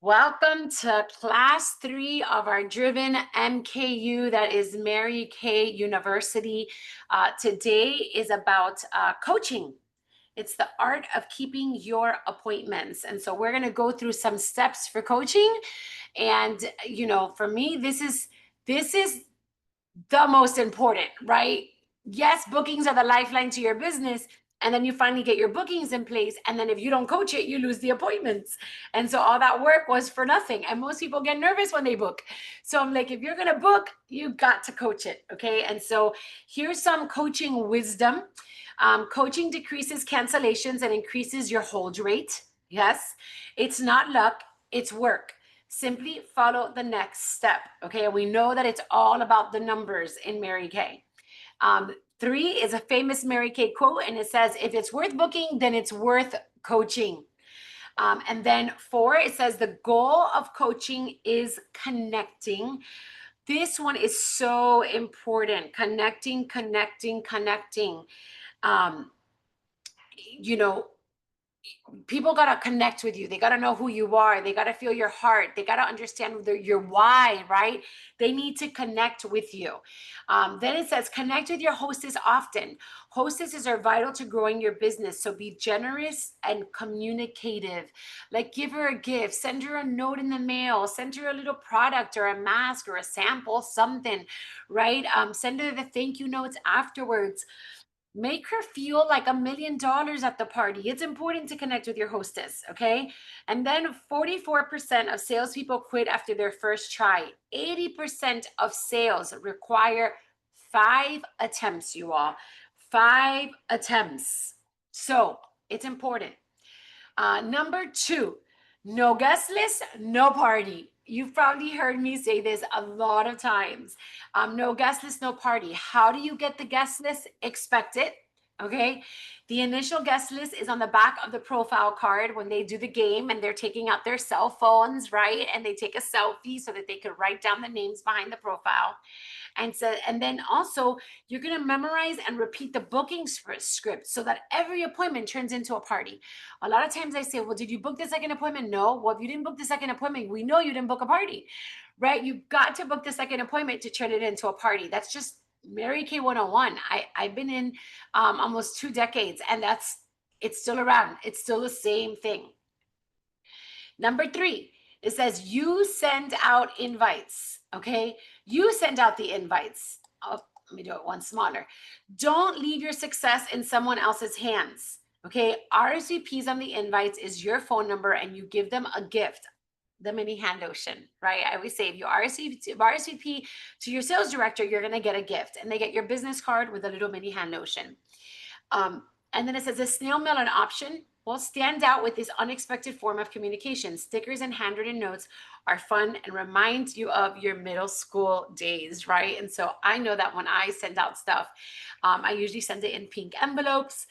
Welcome to class 3 of our driven MKU, that is Mary Kay University. Today is about coaching. It's the art of keeping your appointments. And so we're going to go through some steps for coaching. And, for me, this is the most important, right? Yes, bookings are the lifeline to your business. And then you finally get your bookings in place. And then if you don't coach it, you lose the appointments. And so all that work was for nothing. And most people get nervous when they book. So I'm like, if you're going to book, you got to coach it. Okay. And so here's some coaching wisdom. Coaching decreases cancellations and increases your hold rate. Yes. It's not luck, it's work. Simply follow the next step. Okay. And we know that it's all about the numbers in Mary Kay. 3 is a famous Mary Kay quote, and it says, if it's worth booking, then it's worth coaching. And then 4, it says, the goal of coaching is connecting. This one is so important. Connecting. Um, you know, People got to connect with you. They got to know who you are. They got to feel your heart. They got to understand your why, right? They need to connect with you. Then it says, connect with your hostess often. Hostesses are vital to growing your business. So be generous and communicative. Like, give her a gift, send her a note in the mail, send her a little product or a mask or a sample, something, right? Send her the thank you notes afterwards. Make her feel like $1 million at the party. It's important to connect with your hostess, okay? And then 44% of salespeople quit after their first try. 80% of sales require 5 attempts, you all. 5 attempts. So it's important. Number 2, no guest list, no party. You've probably heard me say this a lot of times. No guest list, no party. How do you get the guest list? Expect it. Okay. The initial guest list is on the back of the profile card when they do the game and they're taking out their cell phones, right? And they take a selfie so that they can write down the names behind the profile. And then also you're going to memorize and repeat the booking script so that every appointment turns into a party. A lot of times I say, well, did you book the second appointment? No. Well, if you didn't book the second appointment, we know you didn't book a party, right? You've got to book the second appointment to turn it into a party. That's just Mary Kay 101. I've been in almost 2 decades, and it's still around. It's still the same thing. Number 3, it says you send out invites. Okay. You send out the invites. Oh, let me do it one smaller. Don't leave your success in someone else's hands. Okay. RSVPs on the invites is your phone number, and you give them a gift, the mini hand lotion, right? I always say if you RSVP to your sales director, you're going to get a gift, and they get your business card with a little mini hand lotion. And then it says, a snail mail an option? Well, stand out with this unexpected form of communication. Stickers and handwritten notes are fun and remind you of your middle school days, right? And so I know that when I send out stuff, I usually send it in pink envelopes.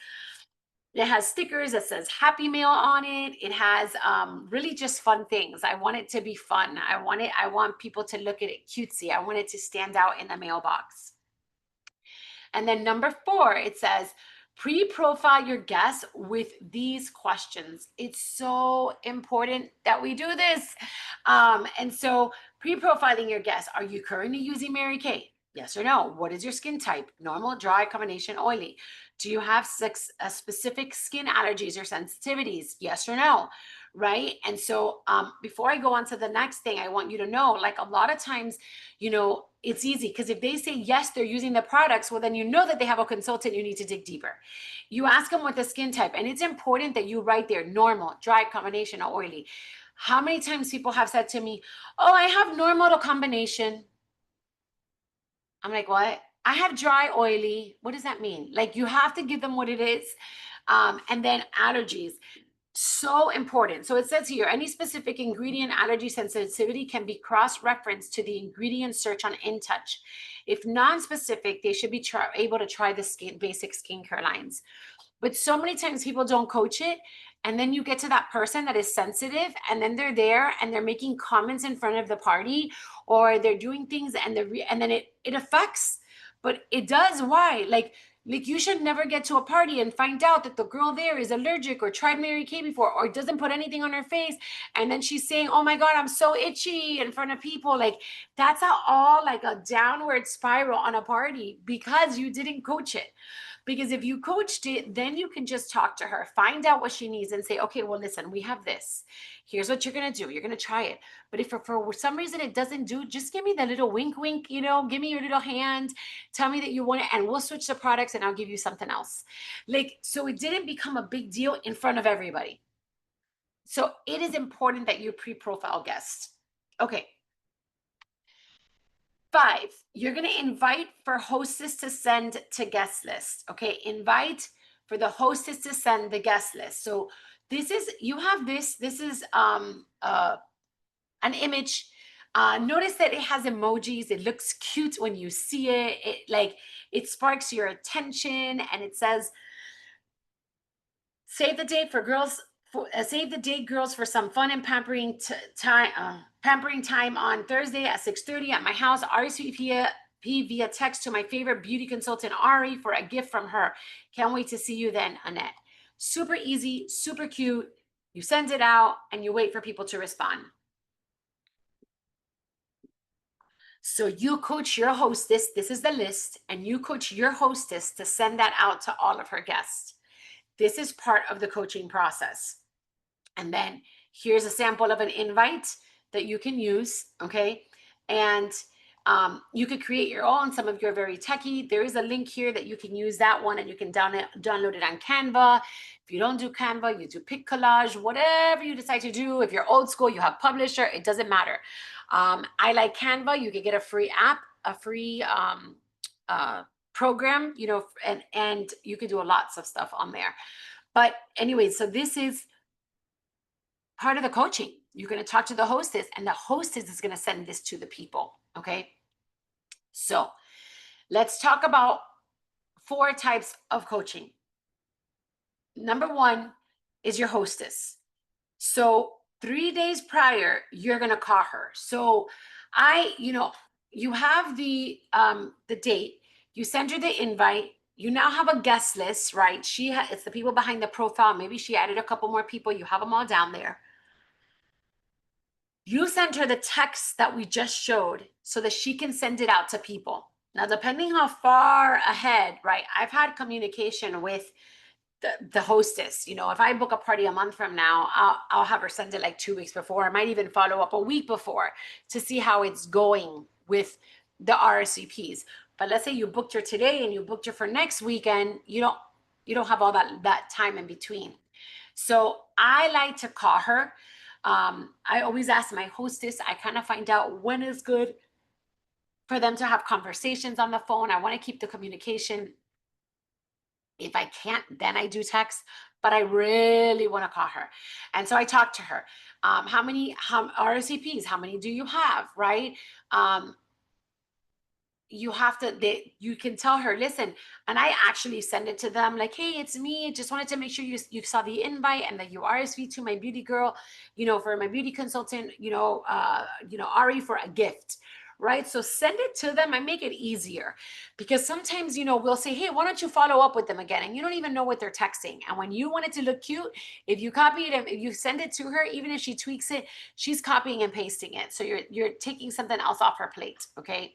It has stickers that says Happy Mail on it. It has really just fun things. I want it to be fun. I want people to look at it cutesy. I want it to stand out in the mailbox. And then number 4, it says, pre-profile your guests with these questions. It's so important that we do this. And so pre-profiling your guests. Are you currently using Mary Kay? Yes or no? What is your skin type? Normal, dry, combination, oily? Do you have specific skin allergies or sensitivities? Yes or no? Right? And so before I go on to the next thing, I want you to know, like, a lot of times, it's easy because if they say yes, they're using the products, well, then you know that they have a consultant. You need to dig deeper. You ask them what the skin type, and it's important that you write there normal, dry, combination, or oily. How many times people have said to me, oh, I have normal to combination. I'm like, what? I have dry, oily. What does that mean? Like, you have to give them what it is. And then allergies. So important. So it says here, any specific ingredient allergy sensitivity can be cross-referenced to the ingredient search on InTouch. If non-specific, they should be able to try the basic skincare lines. But so many times people don't coach it. And then you get to that person that is sensitive, and then they're there and they're making comments in front of the party, or they're doing things and then it affects, but it does. Why? Like, Like, you should never get to a party and find out that the girl there is allergic or tried Mary Kay before or doesn't put anything on her face. And then she's saying, oh my God, I'm so itchy in front of people. Like, that's all like a downward spiral on a party because you didn't coach it. Because if you coached it, then you can just talk to her, find out what she needs and say, okay, well, listen, we have this. Here's what you're going to do. You're going to try it. But if for some reason it doesn't do, just give me the little wink, wink, give me your little hand. Tell me that you want it and we'll switch the products and I'll give you something else. Like, so it didn't become a big deal in front of everybody. So it is important that you pre-profile guests. Okay. 5, you're going to invite for hostess to send to guest list. Okay, invite for the hostess to send the guest list. So this is, you have this is an image. Notice that it has emojis. It looks cute when you see it. It sparks your attention, and it says, save the date for girls. Save the date, girls, for some fun and pampering time on Thursday at 6:30 at my house. RSVP via text to my favorite beauty consultant, Ari, for a gift from her. Can't wait to see you then, Annette. Super easy, super cute. You send it out and you wait for people to respond. So you coach your hostess. This is the list, and you coach your hostess to send that out to all of her guests. This is part of the coaching process. And then here's a sample of an invite that you can use, okay? And you could create your own. Some of you are very techie. There is a link here that you can use that one, and you can download it on Canva. If you don't do Canva, you do Pic Collage, whatever you decide to do. If you're old school, you have Publisher, it doesn't matter. I like Canva. You could get a free app, a free program, and you can do lots of stuff on there. But anyway, so this is part of the coaching. You're going to talk to the hostess, and the hostess is going to send this to the people. Okay. So let's talk about 4 types of coaching. Number 1 is your hostess. So 3 days prior, you're going to call her. So you have the date, you send her the invite. You now have a guest list, right? It's the people behind the profile. Maybe she added a couple more people. You have them all down there. You sent her the text that we just showed so that she can send it out to people. Now, depending how far ahead, right? I've had communication with the hostess. If I book a party a month from now, I'll have her send it like 2 weeks before. I might even follow up a week before to see how it's going with the RSVPs. But let's say you booked her today and you booked her for next weekend, you don't have all that time in between. So I like to call her. I always ask my hostess. I kind of find out when is good for them to have conversations on the phone. I want to keep the communication. If I can't, then I do text, but I really want to call her. And so I talk to her. How many RSVPs? How many do you have? Right? You can tell her, listen, and I actually send it to them like, hey, it's me. Just wanted to make sure you saw the invite and that you RSVP to my beauty girl, for my beauty consultant, Ari, for a gift. Right? So send it to them and make it easier, because sometimes, we'll say, hey, why don't you follow up with them again? And you don't even know what they're texting. And when you want it to look cute, if you copy it, if you send it to her, even if she tweaks it, she's copying and pasting it. So you're taking something else off her plate. Okay.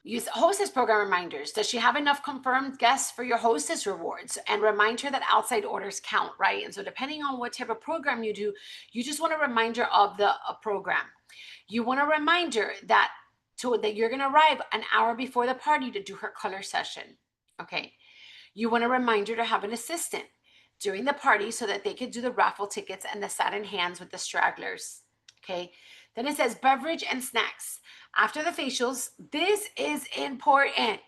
Use hostess program reminders. Does she have enough confirmed guests for your hostess rewards? And remind her that outside orders count, right? And so depending on what type of program you do, you just want a reminder of the program. You want a reminder that you're going to arrive an hour before the party to do her color session. Okay. You want a reminder to have an assistant during the party so that they could do the raffle tickets and the satin hands with the stragglers. Okay. Then it says beverage and snacks. After the facials, this is important.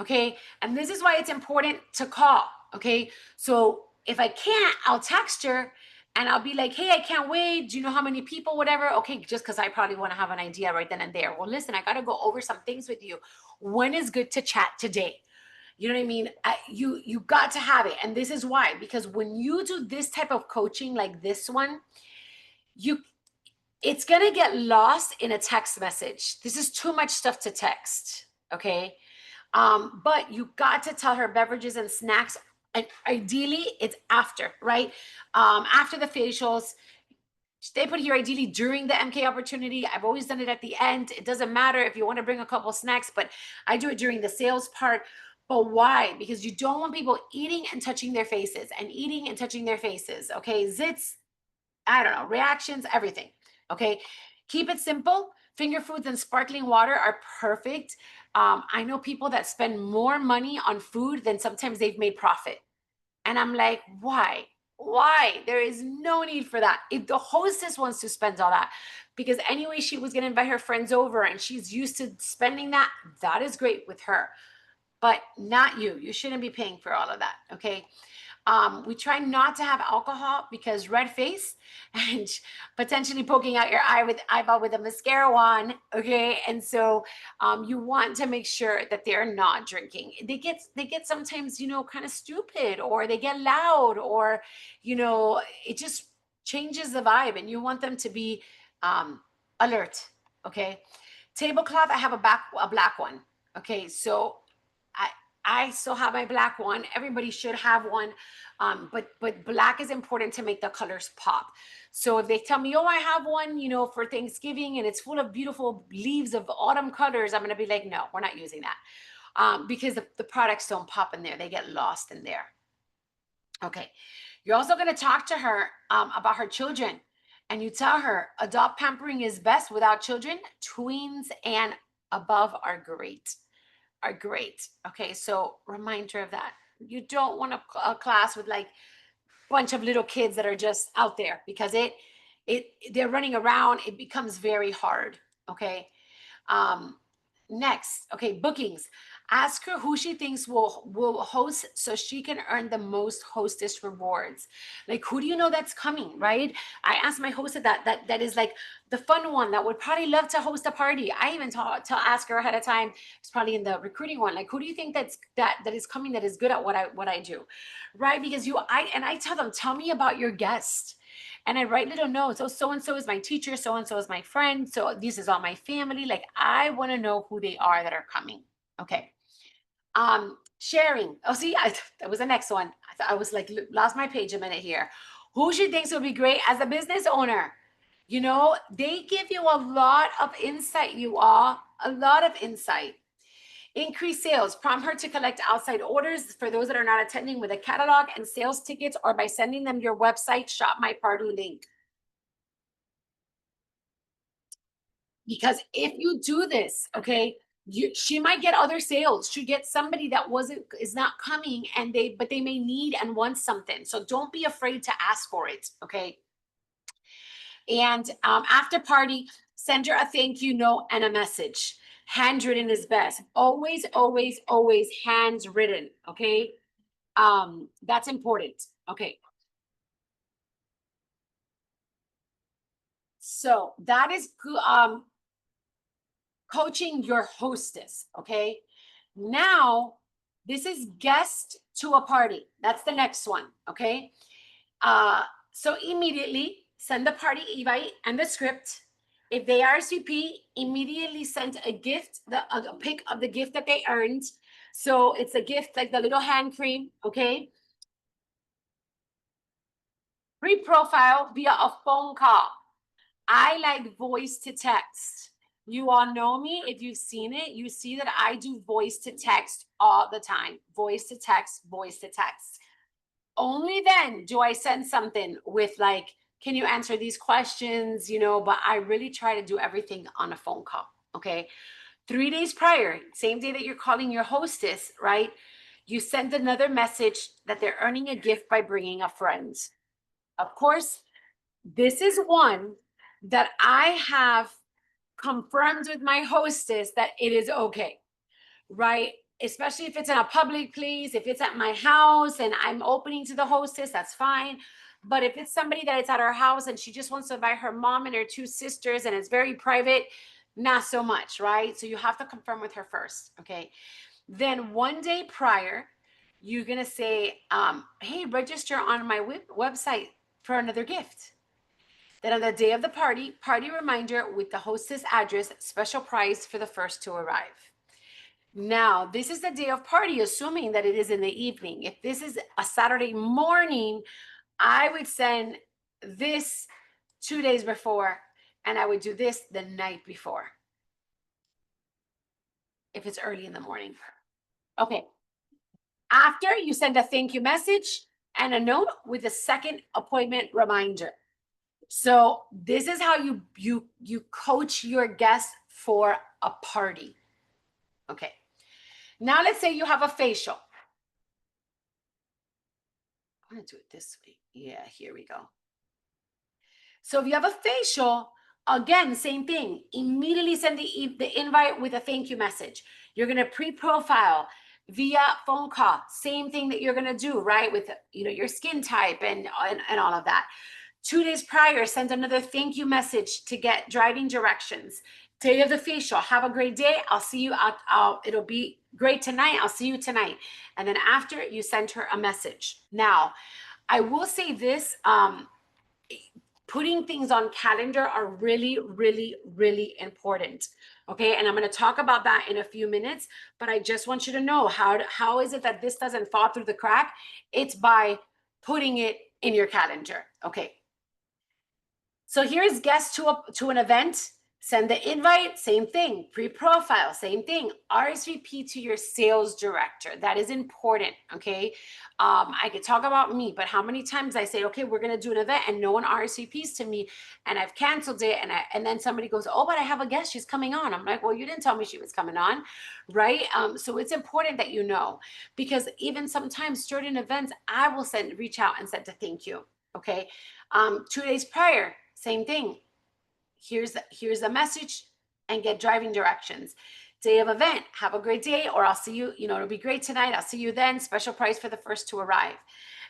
Okay. And this is why it's important to call. Okay. So if I can't, I'll text her and I'll be like, hey, I can't wait. Do you know how many people, whatever? Okay. Just because I probably want to have an idea right then and there. Well, listen, I got to go over some things with you. When is good to chat today? You know what I mean? You got to have it. And this is why, because when you do this type of coaching like this one, it's going to get lost in a text message. This is too much stuff to text. Okay. But you got to tell her beverages and snacks, and ideally it's after, right? After the facials. They put here ideally during the MK opportunity. I've always done it at the end. It doesn't matter if you want to bring a couple snacks, but I do it during the sales part. But why? Because you don't want people eating and touching their faces and eating and touching their faces. Okay. Zits, I don't know, reactions, everything. Okay. Keep it simple. Finger foods and sparkling water are perfect. I know people that spend more money on food than sometimes they've made profit. And I'm like, why? Why? There is no need for that. If the hostess wants to spend all that, because anyway, she was going to invite her friends over and she's used to spending that, that is great with her, but not you. You shouldn't be paying for all of that. Okay. We try not to have alcohol because red face and potentially poking out your eyeball with a mascara wand. Okay, and so you want to make sure that they're not drinking. They get sometimes kind of stupid, or they get loud, or it just changes the vibe, and you want them to be alert. Okay, tablecloth. I have a black one. Okay, so I I still have my black one. Everybody should have one. But black is important to make the colors pop. So if they tell me, oh, I have one, for Thanksgiving and it's full of beautiful leaves of autumn colors, I'm gonna be like, no, we're not using that. Because the products don't pop in there, they get lost in there. Okay. You're also gonna talk to her about her children. And you tell her adult pampering is best without children. Tweens and above are great. Okay, so reminder of that. You don't want a class with like a bunch of little kids that are just out there, because it they're running around. It becomes very hard. Okay. Um, Next, okay, bookings. Ask her who she thinks will host so she can earn the most hostess rewards. Like, who do you know that's coming, right? I asked my host that is like the fun one that would probably love to host a party. I even to ask her ahead of time. It's probably in the recruiting one. Like, who do you think that is coming, that is good at what I do, right? Because I tell them, tell me about your guest, and I write little notes. Oh, so and so is my teacher, so and so is my friend, so this is all my family. Like, I want to know who they are that are coming. Okay. Sharing. Oh, see, that was the next one. I was like, lost my page a minute here. Who she thinks would be great as a business owner? They give you a lot of insight, you all, a lot of insight. Increase sales. Prompt her to collect outside orders for those that are not attending with a catalog and sales tickets, or by sending them your website Shop My Party link. Because if you do this, okay, she might get other sales. She get somebody that is not coming, and they may need and want something. So don't be afraid to ask for it. Okay. And after party, send her a thank you note and a message. Handwritten is best. Always, always, always handwritten. Okay. That's important. Okay. So that is coaching your hostess. Okay. Now, this is guest to a party. That's the next one. Okay. So immediately send the party invite and the script. If they RSVP, immediately send a gift, a pic of the gift that they earned. So it's a gift like the little hand cream. Okay. Pre-profile via a phone call. I like voice to text. You all know me. If you've seen it, you see that I do voice to text all the time. Voice to text, voice to text. Only then do I send something with like, can you answer these questions? But I really try to do everything on a phone call. Okay. 3 days prior, same day that you're calling your hostess, right? You send another message that they're earning a gift by bringing a friend. Of course, this is one that I have confirmed with my hostess that it is okay, right? Especially if it's in a public place, if it's at my house and I'm opening to the hostess, that's fine. But if it's somebody that it's at her house and she just wants to invite her mom and her two sisters and it's very private, not so much, right? So you have to confirm with her first, okay? Then one day prior, you're gonna say, hey, register on my website for another gift. Then on the day of the party reminder with the hostess address, special price for the first to arrive. Now, this is the day of party, assuming that it is in the evening. If this is a Saturday morning, I would send this 2 days before, and I would do this the night before, if it's early in the morning. Okay. After, you send a thank you message and a note with a second appointment reminder. So this is how you coach your guests for a party. Okay. Now let's say you have a facial. I'm gonna do it this way. Yeah, here we go. So if you have a facial, again, same thing. Immediately send the invite with a thank you message. You're gonna pre-profile via phone call. Same thing that you're gonna do, right? With your skin type and all of that. 2 days prior, send another thank you message to get driving directions. Day of the facial, have a great day. I'll see you. It'll be great tonight. I'll see you tonight. And then after, you send her a message. Now, I will say this. Putting things on calendar are really, really, really important. Okay. And I'm going to talk about that in a few minutes, but I just want you to know how is it that this doesn't fall through the crack? It's by putting it in your calendar. Okay. So here's guests to an event. Send the invite, same thing. Pre-profile, same thing. RSVP to your sales director. That is important, okay? I could talk about me, but how many times I say, okay, we're gonna do an event and no one RSVPs to me and I've canceled it and then somebody goes, oh, but I have a guest, she's coming on. I'm like, well, you didn't tell me she was coming on, right? So it's important that you know, because even sometimes certain events, I will reach out and send a thank you, okay? 2 days prior, same thing. Here's the message and get driving directions. Day of event, have a great day, or I'll see you, it'll be great tonight. I'll see you then. Special price for the first to arrive.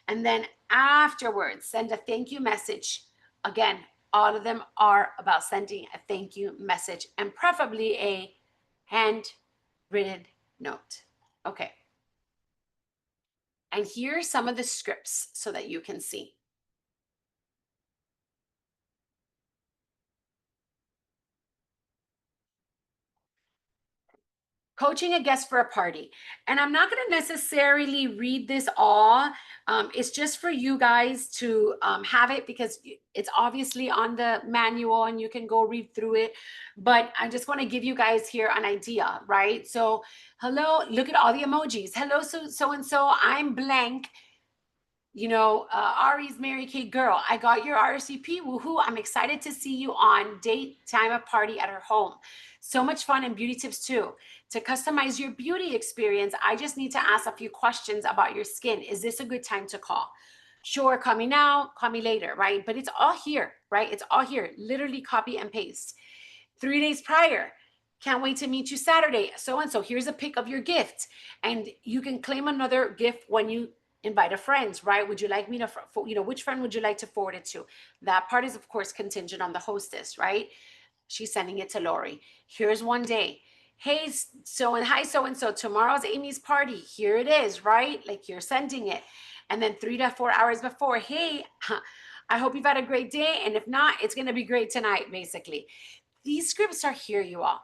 And then afterwards, send a thank you message. Again, all of them are about sending a thank you message and preferably a handwritten note. Okay. And here's some of the scripts so that you can see. Coaching a guest for a party. And I'm not going to necessarily read this all. It's just for you guys to have it because it's obviously on the manual and you can go read through it. But I just want to give you guys here an idea, right? So, hello, look at all the emojis. Hello, so and so, I'm blank. Ari's Mary Kay girl. I got your RSVP. Woohoo. I'm excited to see you on date, time of party at her home. So much fun and beauty tips too. To customize your beauty experience, I just need to ask a few questions about your skin. Is this a good time to call? Sure, call me now, call me later, right? But it's all here, right? It's all here. Literally copy and paste. 3 days prior, can't wait to meet you Saturday. So and so, here's a pic of your gift. And you can claim another gift when you invite a friend, right? Would you like me to, which friend would you like to forward it to? That part is, of course, contingent on the hostess, right? She's sending it to Lori. Here's one day. Hey, hi, so and so. Tomorrow's Amy's party. Here it is, right? Like you're sending it. And then 3 to 4 hours before, hey, I hope you've had a great day. And if not, it's going to be great tonight, basically. These scripts are here, you all.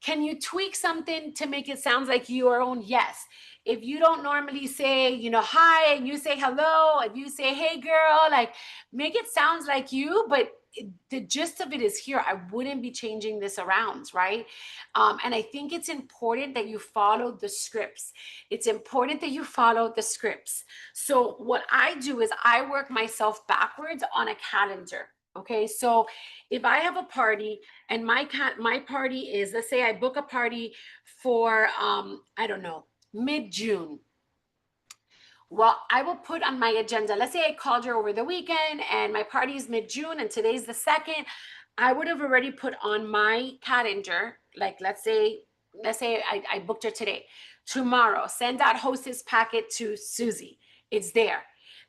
Can you tweak something to make it sound like your own? Yes. If you don't normally say, hi, and you say hello, and you say, hey, girl, like make it sound like you, but the gist of it is here. I wouldn't be changing this around, right? And I think it's important that you follow the scripts. It's important that you follow the scripts. So what I do is I work myself backwards on a calendar. Okay, so if I have a party and my party is, let's say I book a party for I don't know, mid-June. Well, I will put on my agenda, let's say I called her over the weekend and my party is mid-June and today's the 2nd. I would have already put on my calendar, like let's say I booked her today. Tomorrow, send that hostess packet to Susie. It's there.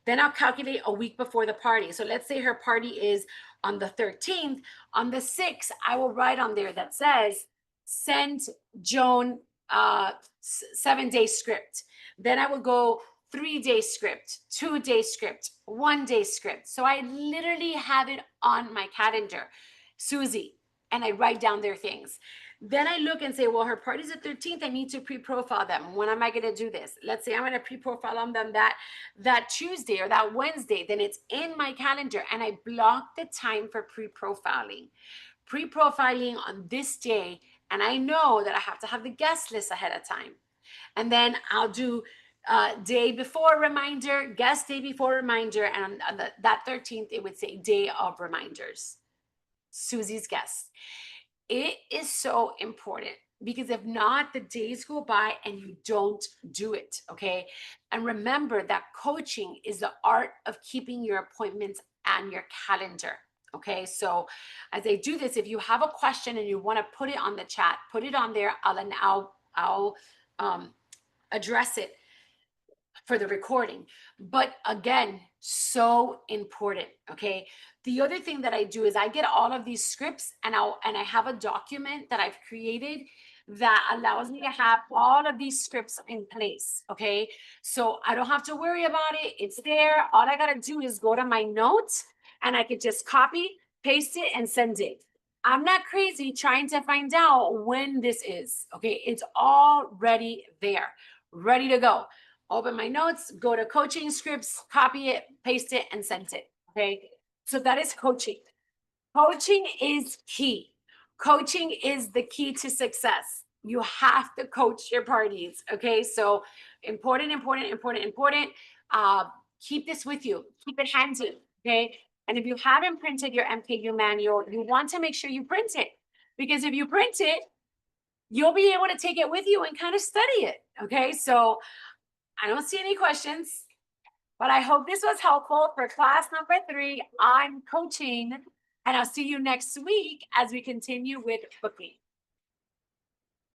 Then I'll calculate a week before the party. So let's say her party is on the 13th. On the 6th, I will write on there that says, send Joan 7-day script. Then I will go 3-day script, 2-day script, 1-day script. So I literally have it on my calendar, Susie, and I write down their things. Then I look and say, well, her party's the 13th. I need to pre-profile them. When am I going to do this? Let's say I'm going to pre-profile them that Tuesday or that Wednesday. Then it's in my calendar and I block the time for pre-profiling. Pre-profiling on this day, and I know that I have to have the guest list ahead of time. And then I'll do day before reminder, guest day before reminder, and on that 13th, it would say day of reminders. Susie's guest. It is so important because if not, the days go by and you don't do it. Okay. And remember that coaching is the art of keeping your appointments and your calendar. Okay. So as I do this, if you have a question and you want to put it on the chat, put it on there. I'll address it for the recording. But again, so important. Okay. The other thing that I do is I get all of these scripts and I have a document that I've created that allows me to have all of these scripts in place. Okay. So I don't have to worry about it. It's there. All I got to do is go to my notes and I could just copy, paste it, and send it. I'm not crazy trying to find out when this is. Okay. It's already there, ready to go. Open my notes, go to coaching scripts, copy it, paste it, and send it. Okay. So that is coaching. Coaching is key. Coaching is the key to success. You have to coach your parties. Okay. So important, important, important, important. Keep this with you. Keep it handy. Okay. And if you haven't printed your MKU manual, you want to make sure you print it. Because if you print it, you'll be able to take it with you and kind of study it. Okay. So I don't see any questions, but I hope this was helpful for class number 3 on coaching. And I'll see you next week as we continue with booking.